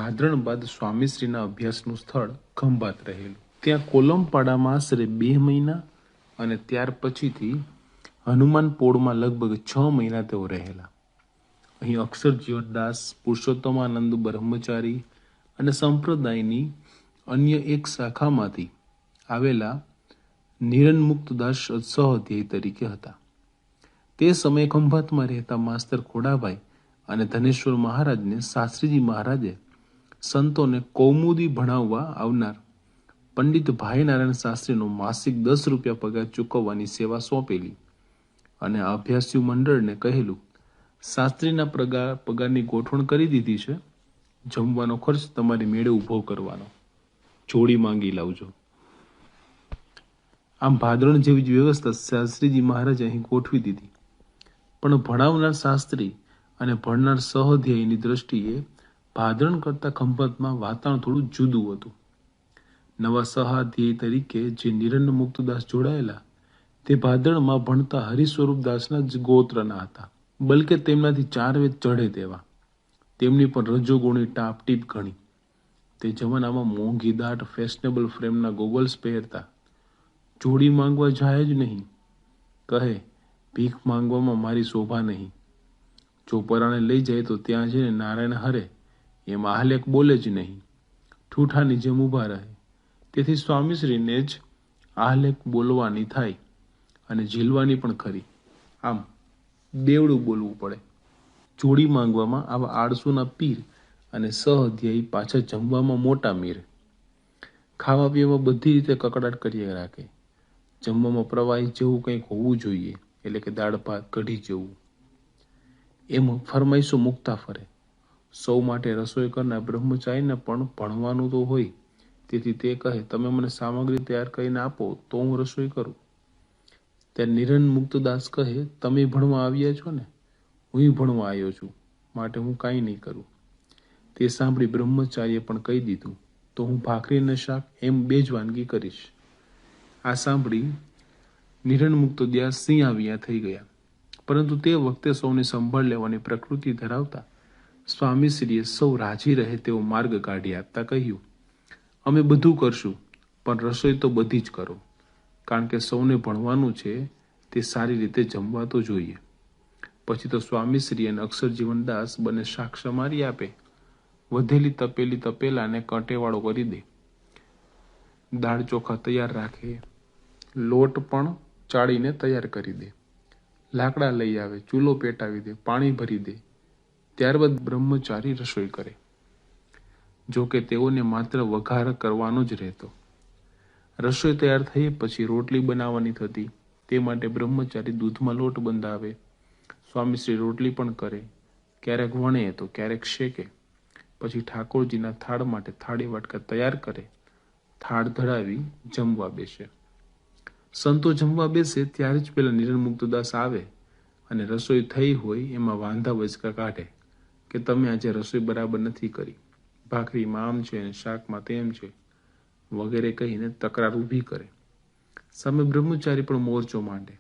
ભાદરણ બાદ સ્વામીશ્રીના અભ્યાસનું સ્થળ ખંભાત રહેલું. ત્યાં કોલમપાડામાં આશરે 2 મહિના અને ત્યાર પછીથી હનુમાન પોળમાં લગભગ 6 મહિના તેઓ રહેલા. અહીં અક્ષર જીવનદાસ, પુરુષોત્તમાનંદ બ્રહ્મચારી અને સંપ્રદાયની અન્ય એક શાખામાંથી આવેલા નિરંમુક્તદાસ સહઅધ્યાયી તરીકે હતા. તે સમયે ખંભાતમાં રહેતા માસ્તર ખોડાભાઈ અને ધનેશ્વર મહારાજને શાસ્ત્રીજી મહારાજે સંતોને કૌમુદી ભણાવવા આવનાર પંડિત ભાઈનારાયણ શાસ્ત્રીનો માસિક 10 રૂપિયા પગાર ચૂકવવાની સેવા સોંપેલી અને અભ્યાસ્યુ મંડળને કહેલું, શાસ્ત્રીના પગારની ગોઠવણ કરી દીધી છે, જમવાનો ખર્ચ તમારી મેળે ઊભો કરવાનો, જોડી માંગી લાવજો. આમ ભાદરણ જેવી જ વ્યવસ્થા શાસ્ત્રીજી મહારાજે અહીં ગોઠવી દીધી. પણ ભણાવનાર શાસ્ત્રી અને ભણનાર સહઅધ્યાયીની દ્રષ્ટિએ ભાદરણ કરતાં ખંભાતમાં વાતાવરણ થોડું જુદું હતું. નવા સહાધ્યાયી તરીકે જે નિરંજન મુક્તદાસ જોડાયેલા તે ભાદરણમાં ભણતા હરિસ્વરૂપદાસના જ ગોત્રના હતા. બલકે તેમનાથી 4 વેદ ચઢે તેવા. તેમની પણ રજોગુણી ટાપટીપ ઘણી. તે જમાનામાં મોંઘી દાટ ફેશનેબલ ફ્રેમના ગોગલ્સ પહેરતા. જોડી માંગવા જાય જ નહીં. કહે, ભીખ માંગવામાં મારી શોભા નહીં. જો પરાણે લઈ જાય તો ત્યાં જઈને નારાયણ હરે એમ આહલેખ બોલે જ નહીં. ઠૂઠાની જેમ ઊભા રહે. તેથી સ્વામીશ્રીને જ આહલેખ બોલવાની થાય અને ઝીલવાની પણ ખરી. આમ દેવડું બોલવું પડે. જોડી માંગવામાં આવા આળસુના પીર અને સહઅધ્યાયી પાછા જમવામાં મોટા મીર. ખાવા પીવામાં બધી રીતે કકડાટ કરી રાખે. જમવામાં પ્રવાહી જેવું કંઈક હોવું જોઈએ, એટલે કે દાળ ભાત કઢી જેવું. એમ ફરમાઈશો મૂકતા ફરે. સૌ માટે રસોઈ કરનાર બ્રહ્મચારીને પણ ભણવાનું તો હોય. તેથી તે કહે, તમે મને સામગ્રી તૈયાર કરીને આપો તો હું રસોઈ કરું. ત્યારે નિરંજન મુક્તદાસ કહે, તમે ભણવા આવ્યા છો ને, હું ભણવા આવ્યો છું, માટે હું કાંઈ નહીં કરું. તે સાંભળી બ્રહ્મચારીએ પણ કહી દીધું, તો હું ભાખરી અને શાક એમ 2 જ વાનગી કરીશ. આ સાંભળી નિરંજન મુક્તદાસ સિંહ આવ્યા થઈ ગયા. પરંતુ તે વખતે સૌને સંભાળ લેવાની પ્રકૃતિ ધરાવતા સ્વામીશ્રીએ સૌ રાજી રહે તેવો માર્ગ કાઢી આપતા કહ્યું, અમે બધું કરશું, પણ રસોઈ તો બધી જ કરો. કારણ કે સૌને ભણવાનું છે, તે સારી રીતે જમવા તો જોઈએ. પછી તો સ્વામીશ્રી અને અક્ષર જીવનદાસ બંને શાક સમારી આપે. વધેલી તપેલી તપેલાને કાંટેવાળો કરી દે. દાળ ચોખા તૈયાર રાખે. લોટ પણ ચાળીને તૈયાર કરી દે. લાકડા લઈ આવે, ચૂલો પેટાવી દે, પાણી ભરી દે. ત્યારબાદ બ્રહ્મચારી રસોઈ કરે. જોકે તેઓને માત્ર વઘાર કરવાનો જ રહેતો. રસોઈ તૈયાર થઈ પછી રોટલી બનાવવાની થતી. તે માટે બ્રહ્મચારી દૂધમાં લોટ બંધાવે. સ્વામીશ્રી રોટલી પણ કરે. ક્યારેક વણે તો ક્યારેક શેકે. પછી ઠાકોરજીના થાળ માટે થાળી વાટકા તૈયાર કરે. થાળ ધરાવી જમવા બેસે. સંતો જમવા બેસે ત્યારે જ પેલા નિરંજન મુક્તદાસ આવે અને રસોઈ થઈ હોય એમાં વાંધા વચકા કાઢે કે તમે આજે રસોઈ બરાબર નથી કરી, ભાખરીમાં આમ છે અને શાકમાં તેમ છે વગેરે કહીને તકરાર ઊભી કરે. સામે બ્રહ્મચારી પણ મોરચો માંડે.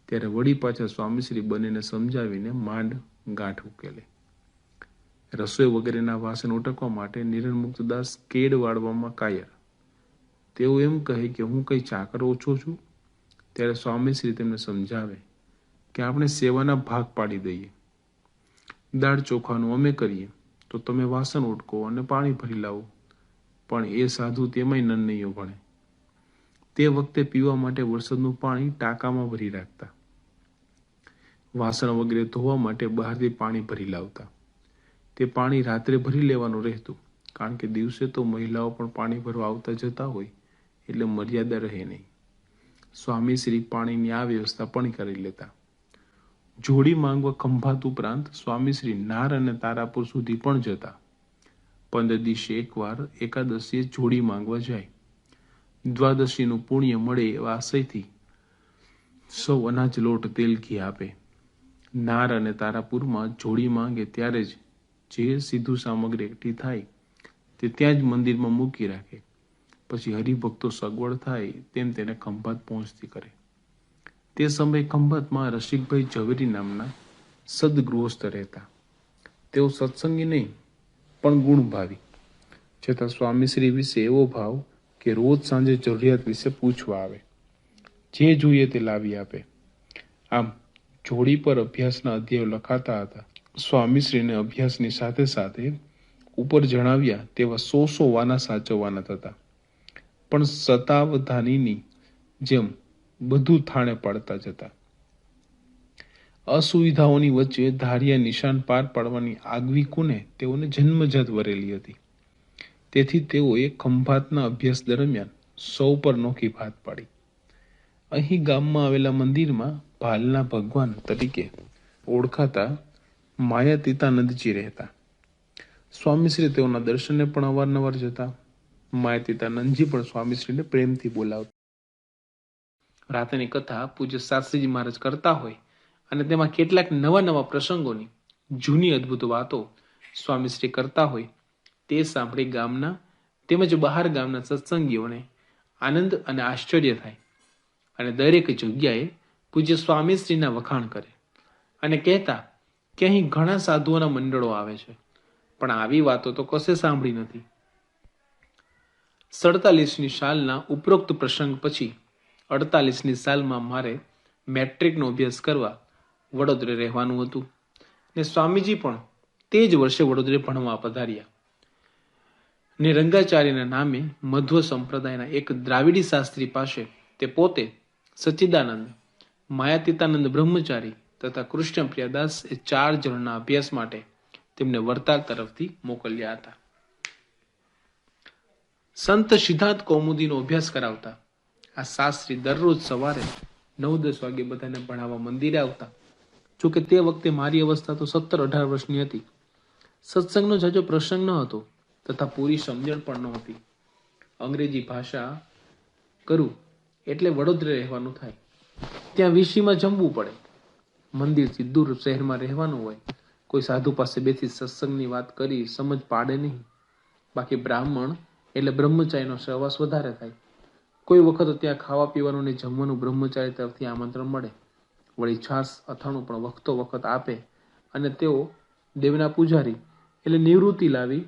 ત્યારે વળી પાછા સ્વામીશ્રી બંનેને સમજાવીને માંડ ગાંઠ ઉકેલે. રસોઈ વગેરેના વાસણ ઉટકવા માટે નિરંજન મુક્તદાસ કેડ વાળવામાં કાયર. તેઓ એમ કહે કે હું કઈ ચાકર ઓછો છું. ત્યારે સ્વામીશ્રી તેમને સમજાવે કે આપણે સેવાના ભાગ પાડી દઈએ. દાળ ચોખાનું અમે કરીએ તો તમે વાસણ ઉટકો અને પાણી ભરી લાવો. પણ એ સાધુ તેમાંય નન્નૈયો ભણે. તે વખતે પીવા માટે વરસાદનું પાણી ટાંકામાં ભરી રાખતા. વાસણ વગેરે ધોવા માટે બહારથી પાણી ભરી લાવતા. તે પાણી રાત્રે ભરી લેવાનું રહેતું, કારણ કે દિવસે તો મહિલાઓ પણ પાણી ભરવા આવતા જતા હોય, એટલે મર્યાદા રહે નહીં. સ્વામીશ્રી પાણીની આ વ્યવસ્થા પણ કરી લેતા. જોડી માંગવા ખંભાત ઉપરાંત સ્વામીશ્રી નાર અને તારાપુર સુધી પણ જતા. 15 દિવસે એકવાર એકાદશીએ જોડી માંગવા જાય. દ્વાદશીનું પુણ્ય મળે એવા આશયથી સૌ અનાજ લોટ તેલ ઘી આપે. નાર અને તારાપુરમાં જોડી માંગે ત્યારે જ જે સીધું સામગ્રી એકઠી થાય તે ત્યાં જ મંદિરમાં મૂકી રાખે. પછી હરિભક્તો સગવડ થાય તેમ તેને ખંભાત પહોંચતી કરે. તે સમયે ખંભાતમાં રસિકભાઈ ઝવેરી નામના સદગૃહસ્થ રહેતા. તેઓ સત્સંગી નહીં, પણ ગુણભાવી. છતાં સ્વામીશ્રી વિશે એવો ભાવ કે રોજ સાંજે જરૂરિયાત વિશે પૂછવા આવે, જે જોઈએ તે લાવી આપે. આમ જોડી પર અભ્યાસના અધ્યાયો લખાતા હતા. સ્વામીશ્રીને અભ્યાસની સાથે સાથે ઉપર જણાવ્યા તેવા 100 વાના સાચવવાના થતા, પણ સતાવધાનીની જેમ બધું થાણે પાડતા જતા. અસુવિધાઓની વચ્ચે ધાર્યા નિશાન પાર પાડવાની આગવી કુને તેઓને જન્મજાત વરેલી હતી. તેથી તેઓએ ખંભાતના અભ્યાસ દરમિયાન સૌ પર નોખી ભાત પાડી. અહીં ગામમાં આવેલા મંદિરમાં ભાલના ભગવાન તરીકે ઓળખાતા માયાતીતાનંદજી રહેતા. સ્વામીશ્રી તેઓના દર્શને પણ અવારનવાર જતા. માયાતીતાનંદજી પણ સ્વામીશ્રીને પ્રેમથી બોલાવતા. રાતની કથા પૂજ્ય શાસ્ત્રીજી મહારાજ કરતા હોય અને તેમાં કેટલાક નવા નવા પ્રસંગોની જૂની અદ્ભુત વાતો સ્વામીશ્રી કરતા હોય તે સાંભળી ગામના તેમજ બહાર ગામના સત્સંગીઓને આનંદ અને આશ્ચર્ય થાય અને દરેક જગ્યાએ પૂજ્ય સ્વામીશ્રીના વખાણ કરે અને કહેતા કે અહીં ઘણા સાધુઓના મંડળો આવે છે, પણ આવી વાતો તો કશે સાંભળી નથી. 47ની સાલના ઉપરોક્ત પ્રસંગ પછી 48ની સાલમાં મારે મેટ્રિકનો અભ્યાસ કરવા વડોદરા રહેવાનું હતું ને સ્વામીજી પણ તે જ વર્ષે વડોદરા ભણવા પધાર્યા ને રંગાચાર્યના નામે મધ્વ સંપ્રદાયના એક દ્રાવિડી શાસ્ત્રી પાસે તે પોતે સચ્ચિદાનંદ, માયાતીતાનંદ બ્રહ્મચારી તથા કૃષ્ણપ્રિયાદાસ એ 4 જણના અભ્યાસ માટે તેમને વરતાલ તરફથી મોકલ્યા હતા. સંત સિદ્ધાર્થ કૌમુદીનો અભ્યાસ કરાવતા આ શાસ્ત્રી દરરોજ સવારે 9-10 વાગે બધાને ભણાવવા મંદિરે આવતા. જોકે તે વખતે મારી અવસ્થા તો 17-18 વર્ષની હતી. સત્સંગનો જાજો પ્રસંગ ન હતો તથા પૂરી સમજણ પણ નહોતી. અંગ્રેજી ભાષા કરું એટલે વડોદરા રહેવાનું થાય. ત્યાં વીસીમાં જમવું પડે. મંદિરથી દૂર શહેરમાં રહેવાનું હોય. કોઈ સાધુ પાસે બેસી સત્સંગની વાત કરી સમજ પાડે નહીં. બાકી બ્રાહ્મણ એટલે બ્રહ્મચારીનો સહવાસ વધારે થાય. કોઈ વખત ત્યાં ખાવા પીવાનું ને જમવાનું બ્રહ્મચારી તરફથી આમંત્રણ મળે. વળી છાસ અથાણું પણ વખતો વખત આપે અને તેઓ દેવના પૂજારી એટલે નિવૃત્તિ લાવી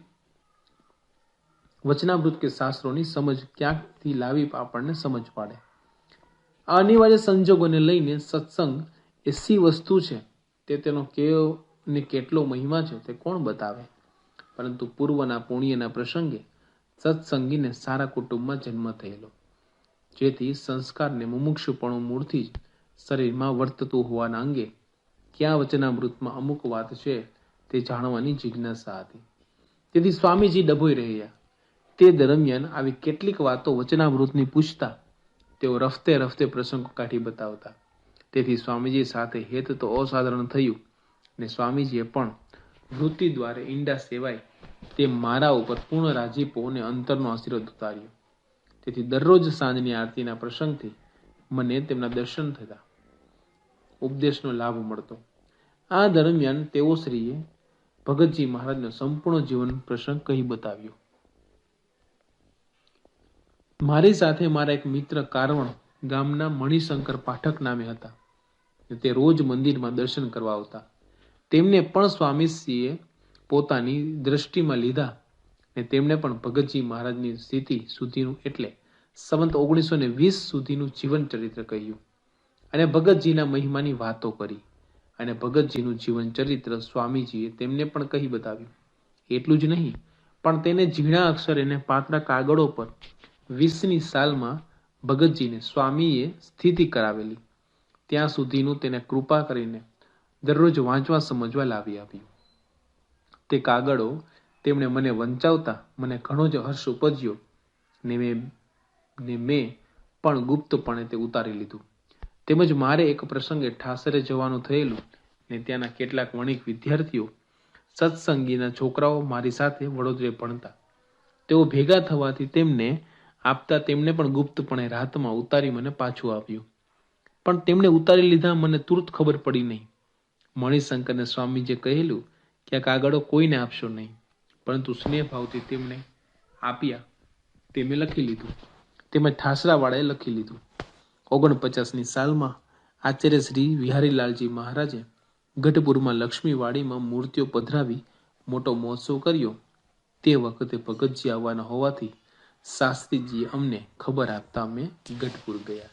વચનામૃત કે શાસ્ત્રોની સમજ ક્યાંકથી લાવી આપણને સમજ પાડે. આ અનિવાર્ય સંજોગોને લઈને સત્સંગ એ સી વસ્તુ છે તે તેનો કેવો ને કેટલો મહિમા છે તે કોણ બતાવે. પરંતુ પૂર્વના પુણ્યના પ્રસંગે સત્સંગીને સારા કુટુંબમાં જન્મ થયેલો, જેથી સંસ્કારને મુમુક્ષુપણું મૂળથી જ શરીરમાં વર્તતું હોવાના અંગે ક્યાં વચનામૃતમાં અમુક વાત છે તે જાણવાની જિજ્ઞાસા હતી. તેથી સ્વામીજી ડભોઈ રહ્યા. તે દરમિયાન આવી કેટલીક વાતો વચનામૃતની પૂછતા તેઓ રફતે રફતે પ્રસંગો કાઢી બતાવતા. તેથી સ્વામીજી સાથે હેત તો અસાધારણ થયું ને સ્વામીજીએ પણ વૃત્તિ દ્વારે ઈંડા સેવાય તે મારા ઉપર પૂર્ણ રાજીપો અને અંતરનો આશીર્વાદ ઉતાર્યો. તેથી દરરોજ સાંજની આરતીના પ્રસંગથી મને તેમના દર્શન થતા, ઉપદેશનો લાભ મળતો. આ દરમિયાન તેઓ શ્રીએ ભગતજી મહારાજનો સંપૂર્ણ જીવન પ્રસંગ કહી બતાવ્યો. મારી સાથે મારા એક મિત્ર કારવણ ગામના મણિશંકર પાઠક નામે હતા. તે રોજ મંદિરમાં દર્શન કરવા આવતા. તેમને પણ સ્વામીશ્રીએ પોતાની દ્રષ્ટિમાં લીધા ને તેમણે પણ ભગતજી મહારાજની સ્થિતિ સુધીનું એટલે સંવત 1920 સુધીનું જીવન ચરિત્ર કહ્યું અને ભગતજીના મહિમાની વાતો કરી. અને ભગતજીનું જીવન ચરિત્ર સ્વામીજીએ તેમને પણ કહી બતાવ્યું. એટલું જ નહીં, પણ તેને ઝીણા અક્ષરે અને પાતળા કાગળો પર 20ની સાલમાં ભગતજીને સ્વામીએ સ્થિતિ કરાવેલી ત્યાં સુધીનું તેને કૃપા કરીને દરરોજ વાંચવા સમજવા લાવી આપ્યું. તે કાગળો તેમણે મને વંચાવતા મને ઘણો જ હર્ષ ઉપજ્યો ને મેં પણ ગુપ્તપણે તે ઉતારી લીધું. તેમજ મારે એક પ્રસંગે ઠાસરે જવાનું થયેલું ને ત્યાંના કેટલાક વણિક વિદ્યાર્થીઓ સત્સંગીના છોકરાઓ મારી સાથે વડોદરે ભણતા. તેઓ ભેગા થવાથી તેમને આપતા તેમણે પણ ગુપ્તપણે રાતમાં ઉતારી મને પાછું આપ્યું. પણ તેમણે ઉતારી લીધા મને તુરત ખબર પડી નહીં. મણિશંકરને સ્વામીજીએ કહેલું કે આ કાગળો કોઈને આપશો નહીં, પરંતુ સ્નેહ ભાવથી તેમને આપ્યા તે મેં લખી લીધું. તેમજ ઠાસરાવાળાએ લખી લીધું. 49ની સાલમાં આચાર્ય શ્રી વિહારીલાલજી મહારાજે ગઢપુરમાં લક્ષ્મીવાડીમાં મૂર્તિઓ પધરાવી મોટો મહોત્સવ કર્યો તે વખતે ભગતજી આવવાના હોવાથી શાસ્ત્રીજીએ અમને ખબર આપતા અમે ગઢપુર ગયા.